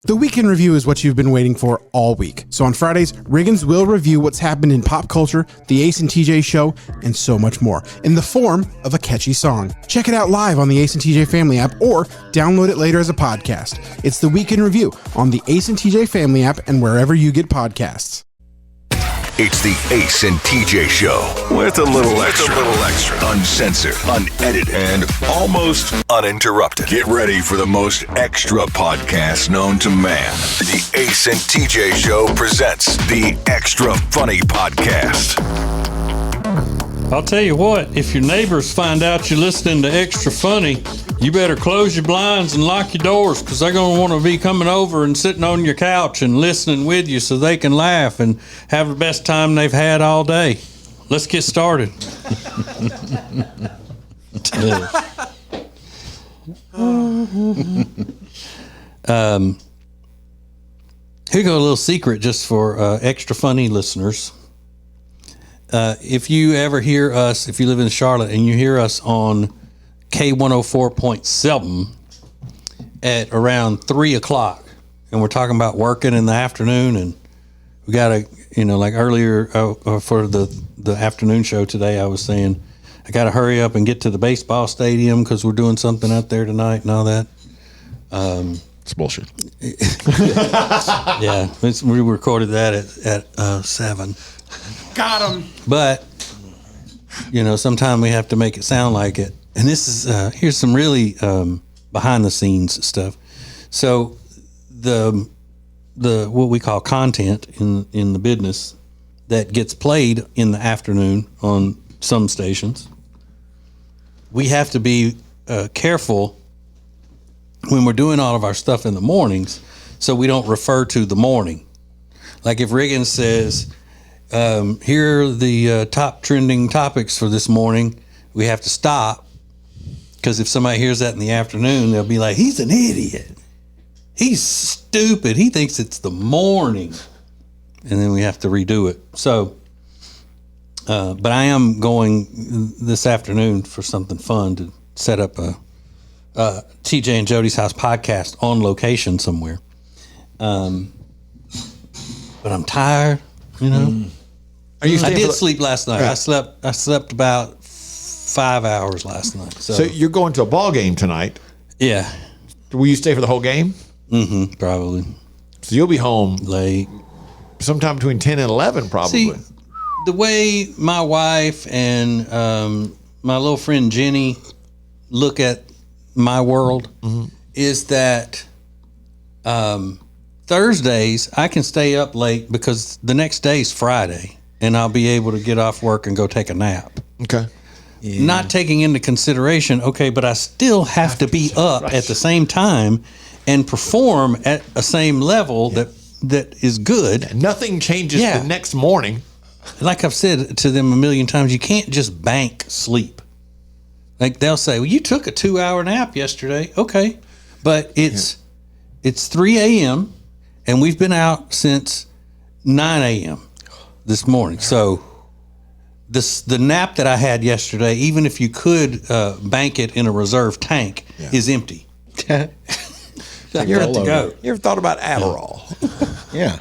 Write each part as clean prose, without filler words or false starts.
The Weekend Review is what you've been waiting for all week. So on Fridays, Riggins will review what's happened in pop culture, the Ace and TJ show, and so much more in the form of a catchy song. Check it out live on the Ace and TJ Family app or download it later as a podcast. It's the Weekend Review on the Ace and TJ Family app and wherever you get podcasts. It's the Ace and TJ Show with a little extra, uncensored, unedited, and almost uninterrupted. Get ready for the most extra podcast known to man. The Ace and TJ Show presents the Extra Funny Podcast. I'll tell you what, if your neighbors find out you're listening to Extra Funny, you better close your blinds and lock your doors, because they're going to want to be coming over and sitting on your couch and listening with you so they can laugh and have the best time they've had all day. Let's get started. Here go a little secret just for Extra Funny listeners. If you ever hear us, if you live in Charlotte and you hear us on K104.7 at around 3 o'clock, and we're talking about working in the afternoon, and we got to, like earlier for the afternoon show today, I was saying, I got to hurry up and get to the baseball stadium because we're doing something out there tonight and all that. It's bullshit. Yeah, we recorded that at 7. Got him. But, sometimes we have to make it sound like it. And this is, here's some really behind the scenes stuff. So the what we call content in the business that gets played in the afternoon on some stations, we have to be careful when we're doing all of our stuff in the mornings so we don't refer to the morning. Like if Riggins says, here are the top trending topics for this morning, we have to stop, because if somebody hears that in the afternoon, they'll be like, he's an idiot. He's stupid. He thinks it's the morning. And then we have to redo it. So, but I am going this afternoon for something fun to set up a TJ and Jody's House podcast on location somewhere. But I'm tired, I did sleep last night. Right. I slept about 5 hours last night. So you're going to a ball game tonight? Yeah. Will you stay for the whole game? Mm-hmm. Probably. So you'll be home late, sometime between 10 and 11, probably. See, the way my wife and my little friend Jenny look at my world is that Thursdays I can stay up late because the next day's Friday. And I'll be able to get off work and go take a nap. Okay. Yeah. Not taking into consideration, but I still have to be up at the same time and perform at a same level that is good. Yeah, nothing changes the next morning. Like I've said to them a million times, you can't just bank sleep. Like they'll say, well, you took a 2-hour nap yesterday. Okay. But it's 3 a.m. and we've been out since 9 a.m. this morning. So the nap that I had yesterday, even if you could bank it in a reserve tank, is empty. You're to go. You ever thought about Adderall? Yeah.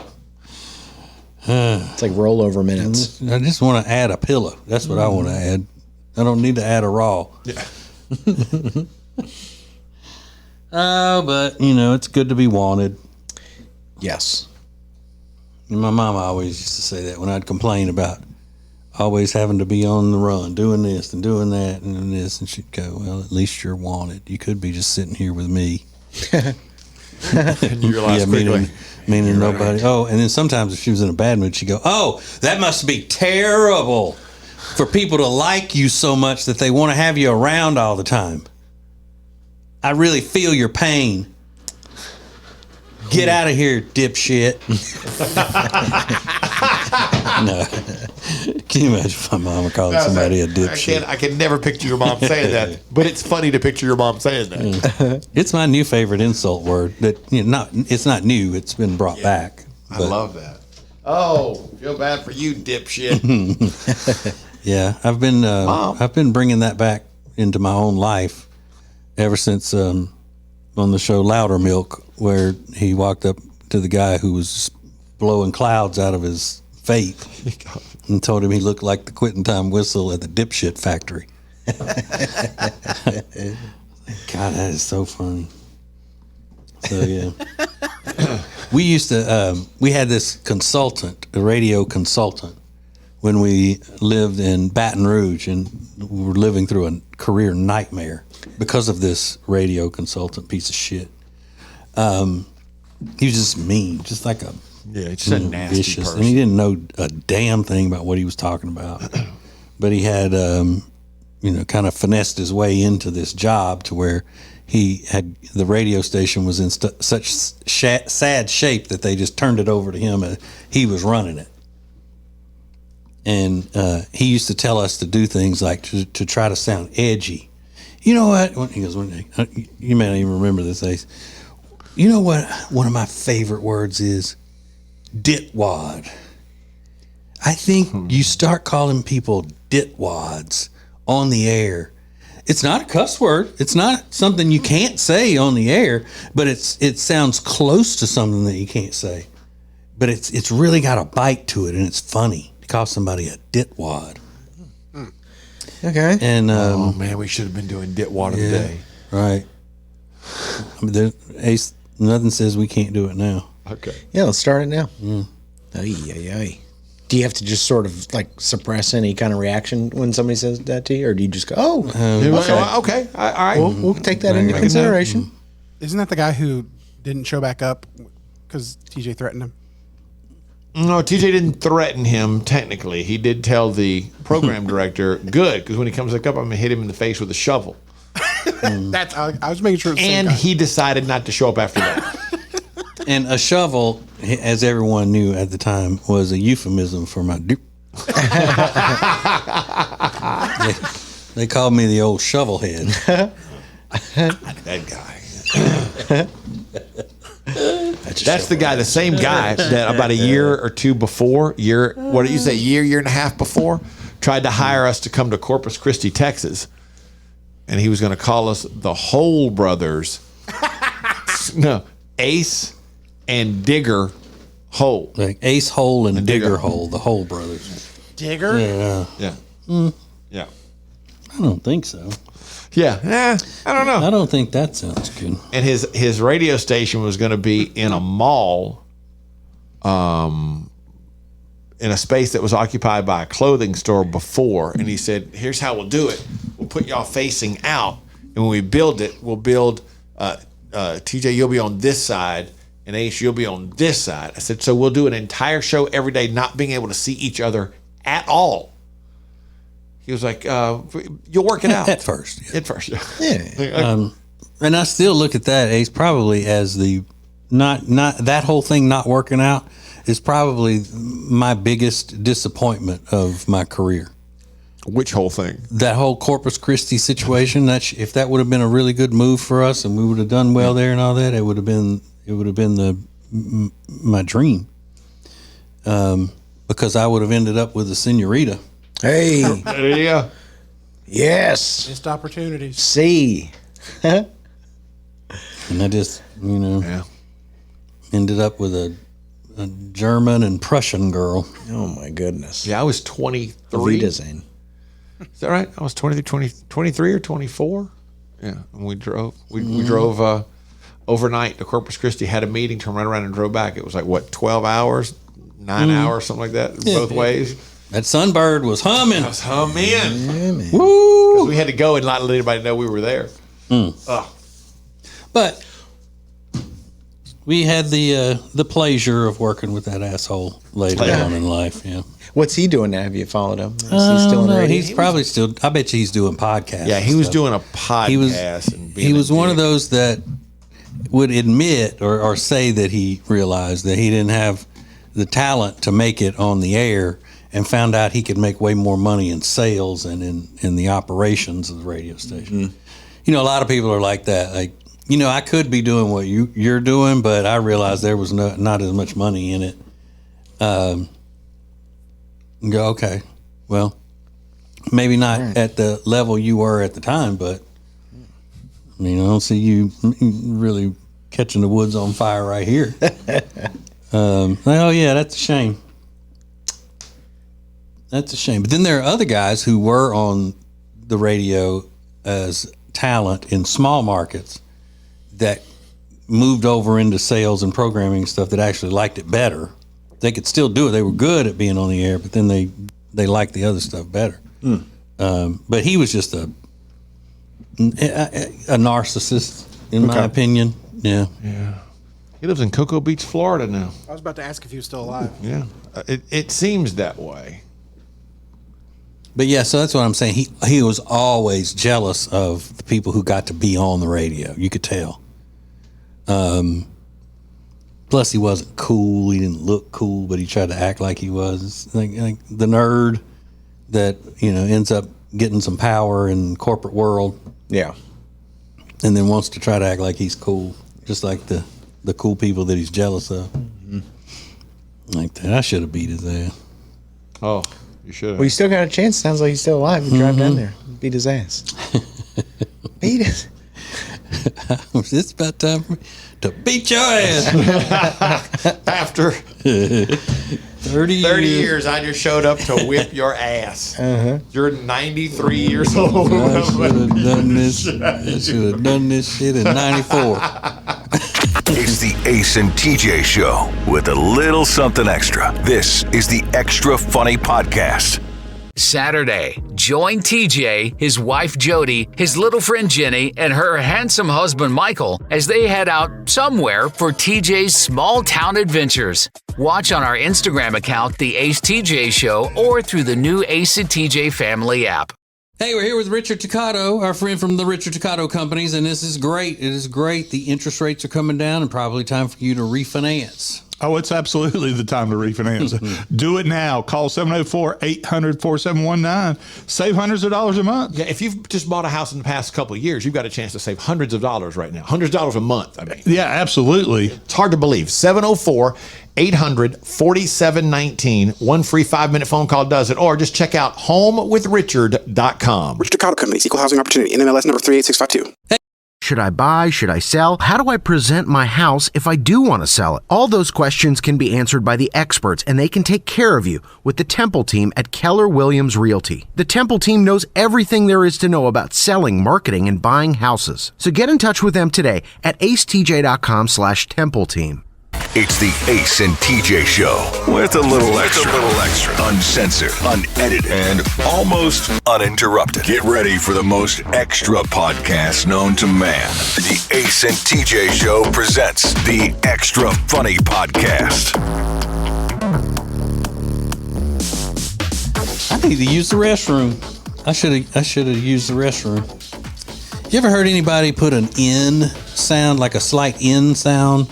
It's like rollover minutes. I just want to add a pillow. That's what I want to add. I don't need to add a raw. Yeah. But it's good to be wanted. Yes. My mama always used to say that when I'd complain about always having to be on the run, doing this and doing that and doing this, and she'd go, well, at least you're wanted. You could be just sitting here with me. And you realize quickly. Meaning nobody. Right. Oh, and then sometimes if she was in a bad mood, she'd go, oh, that must be terrible for people to like you so much that they want to have you around all the time. I really feel your pain. Get out of here, dipshit. No. Can you imagine if my mom calling somebody a dipshit? I can never picture your mom saying that, but it's funny to picture your mom saying that. It's my new favorite insult word. That it's not new. It's been brought back. I love that. Oh, feel bad for you, dipshit. Yeah, I've been bringing that back into my own life ever since on the show Louder Milk where he walked up to the guy who was blowing clouds out of his vape and told him he looked like the quitting time whistle at the dipshit factory. God, that is so funny. So yeah, we used to. We had this consultant, a radio consultant, when we lived in Baton Rouge, and we were living through a career nightmare because of this radio consultant piece of shit. He was just mean, just like a Just a nasty vicious, person. and he didn't know a damn thing about what he was talking about. But he had, kind of finessed his way into this job to where he had the radio station was in such sad shape that they just turned it over to him. He was running it. And he used to tell us to do things like to try to sound edgy. You know what? He goes, you may not even remember this, Ace. You know what one of my favorite words is? Ditwad. I think you start calling people ditwads on the air. It's not a cuss word. It's not something you can't say on the air, but it sounds close to something that you can't say. But it's really got a bite to it, and it's funny to call somebody a ditwad. Okay. And Oh man, we should have been doing Ditwater today. right. I mean, Ace, nothing says we can't do it now. Okay. Yeah, let's start it now. Ay, ay, ay. Do you have to just sort of like suppress any kind of reaction when somebody says that to you, or do you just go, "Oh, Okay. All right. we'll take that into consideration"? Isn't that the guy who didn't show back up because TJ threatened him? No, TJ didn't threaten him technically. He did tell the program director, good, because when he comes back up, I'm going to hit him in the face with a shovel. That's I was making sure. It's the same And guy. he decided not to show up after that. And a shovel, as everyone knew at the time, was a euphemism for my dick. They called me the old shovel head. That guy. That's the guy, the same guy that about a year or two before, what did you say, year and a half before, tried to hire us to come to Corpus Christi, Texas. And he was going to call us the Hole Brothers. No, Ace and Digger Hole. Like Ace Hole and Digger Digger Hole, the Hole brothers. Digger. Yeah, Yeah. Yeah. I don't think so. Yeah. I don't know. I don't think that sounds good. And his radio station was going to be in a mall, in a space that was occupied by a clothing store before. And he said, here's how we'll do it. We'll put y'all facing out. And when we build it, we'll build, TJ, you'll be on this side. And Ace, you'll be on this side. I said, so we'll do an entire show every day, not being able to see each other at all. He was like, you'll work it out. At first. Yeah. At first, yeah. Yeah. And I still look at that, Ace, probably as the not that whole thing not working out is probably my biggest disappointment of my career. Which whole thing? That whole Corpus Christi situation, if that would have been a really good move for us and we would have done well there and all that, it would have been my dream. Because I would have ended up with a senorita. Hey, There you go. yes. Missed opportunities. See. And I just, Yeah. ended up with a German and Prussian girl. Oh my goodness. Yeah, I was 23. Wiedersehen. Is that right? I was 23 or 24. Yeah, and we drove. We drove overnight to Corpus Christi. Had a meeting, turned right around and drove back. It was like what, 12 hours, 9 hours, something like that, both ways. That Sunbird was humming. Let's hum in. Yeah, man. Woo! 'Cause we had to go and not let anybody know we were there. But we had the pleasure of working with that asshole later on in life. Yeah. What's he doing now? Have you followed him? Is he still in No, radio? he's probably still. I bet you he's doing podcasts. Yeah, he and was stuff. doing a podcast. And being He was a one of dick. those that would admit or say that he realized that he didn't have the talent to make it on the air, and found out he could make way more money in sales and in the operations of the radio station. A lot of people are like that. Like, I could be doing what you're doing, but I realized there was not as much money in it. Go, okay, well, maybe not at the level you were at the time, but I don't see you really catching the woods on fire right here. Oh yeah, that's a shame. That's a shame. But then there are other guys who were on the radio as talent in small markets that moved over into sales and programming stuff that actually liked it better. They could still do it. They were good at being on the air, but then they liked the other stuff better. But he was just a narcissist, in my opinion. Yeah. He lives in Cocoa Beach, Florida now. I was about to ask if he was still alive. Yeah. It seems that way. But yeah, so that's what I'm saying. He was always jealous of the people who got to be on the radio. You could tell. Plus, he wasn't cool. He didn't look cool, but he tried to act like he was. Like the nerd that, ends up getting some power in the corporate world. Yeah. And then wants to try to act like he's cool, just like the cool people that he's jealous of. Mm-hmm. Like that. I should have beat his ass. Oh, you should have. Well, you still got a chance. Sounds like he's still alive. You drive down there, beat his ass. Beat it. It's about time for me to beat your ass. After 30 years, I just showed up to whip your ass. You're 93 years old. I should have done this. I should have done this shit in 94. It's the Ace and TJ Show with a little something extra. This is the Extra Funny Podcast. Saturday, join TJ, his wife Jody, his little friend Jenny, and her handsome husband Michael as they head out somewhere for TJ's small town adventures. Watch on our Instagram account, The Ace TJ Show, or through the new Ace and TJ Family app. Hey, we're here with Richard Toccato, our friend from the Richard Toccato Companies, and this is great. It is great. The interest rates are coming down and probably time for you to refinance. Oh, it's absolutely the time to refinance. Do it now. Call 704-800-4719. Save hundreds of dollars a month. Yeah, if you've just bought a house in the past couple of years, you've got a chance to save hundreds of dollars right now. Hundreds of dollars a month, I mean. Yeah, absolutely. It's hard to believe. 704-800-4719. One free 5-minute phone call does it. Or just check out homewithrichard.com. Richard Toccato Companies, Equal Housing Opportunity, NMLS number 38652. Should I buy? Should I sell? How do I present my house if I do want to sell it? All those questions can be answered by the experts, and they can take care of you with the Temple team at Keller Williams Realty. The Temple team knows everything there is to know about selling, marketing, and buying houses. So get in touch with them today at acetj.com/Temple team. It's the Ace and TJ Show with a little extra. Uncensored, unedited, and almost uninterrupted. Get ready for the most extra podcast known to man. The Ace and TJ Show presents the Extra Funny Podcast. I need to use the restroom. I should have used the restroom. You ever heard anybody put an N sound, like a slight N sound,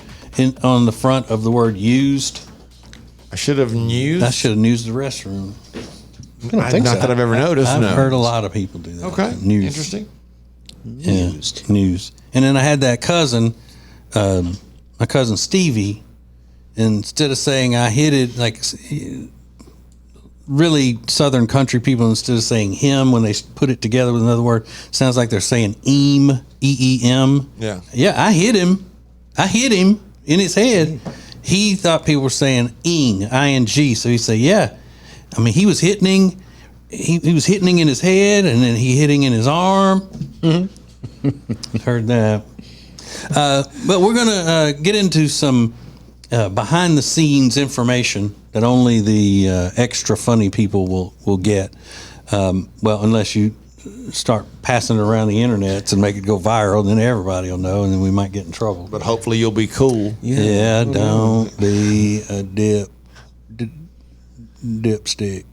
on the front of the word used? I should have used the restroom. Not that I've ever noticed. I've heard a lot of people do that. Okay. News. Interesting. Yeah. News. And then I had that cousin, my cousin Stevie, instead of saying I hit it, like really Southern country people, instead of saying him when they put it together with another word, sounds like they're saying eem, E-E-M. Yeah. Yeah, I hit him in his head. He thought people were saying ing, I-N-G. So he'd say, yeah. I mean, he was hitting in his head, and then he hitting in his arm. Mm-hmm. Heard that. But we're going to get into some behind-the-scenes information that only the extra funny people will get. Well, unless you start passing it around the internet and make it go viral, then everybody will know, and then we might get in trouble. But hopefully you'll be cool. Yeah, don't be a dipstick.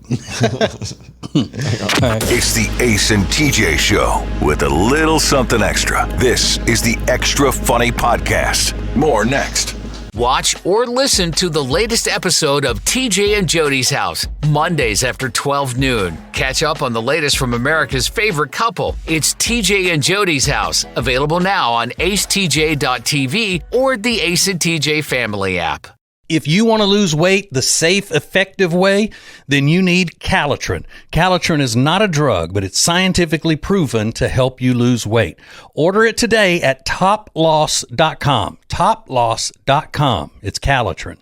Right. It's the Ace and TJ Show with a little something extra. This is the Extra Funny Podcast. More next. Watch or listen to the latest episode of TJ and Jody's House, Mondays after 12 noon. Catch up on the latest from America's favorite couple. It's TJ and Jody's House, available now on acetj.tv or the Ace and TJ Family app. If you want to lose weight the safe, effective way, then you need Calitrin. Calitrin is not a drug, but it's scientifically proven to help you lose weight. Order it today at toploss.com. Toploss.com. It's Calitrin.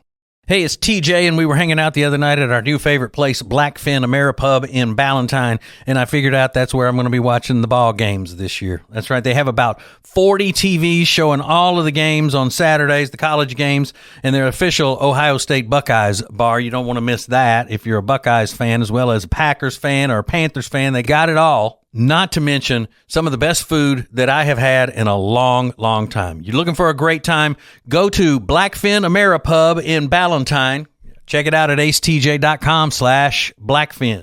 Hey, it's TJ, and we were hanging out the other night at our new favorite place, Blackfin Ameripub in Ballantyne, and I figured out that's where I'm going to be watching the ball games this year. That's right. They have about 40 TVs showing all of the games on Saturdays, the college games, and their official Ohio State Buckeyes bar. You don't want to miss that if you're a Buckeyes fan as well as a Packers fan or a Panthers fan. They got it all. Not to mention some of the best food that I have had in a long, long time. You're looking for a great time? Go to Blackfin Ameripub in Ballantyne. Check it out at acetj.com/Blackfin.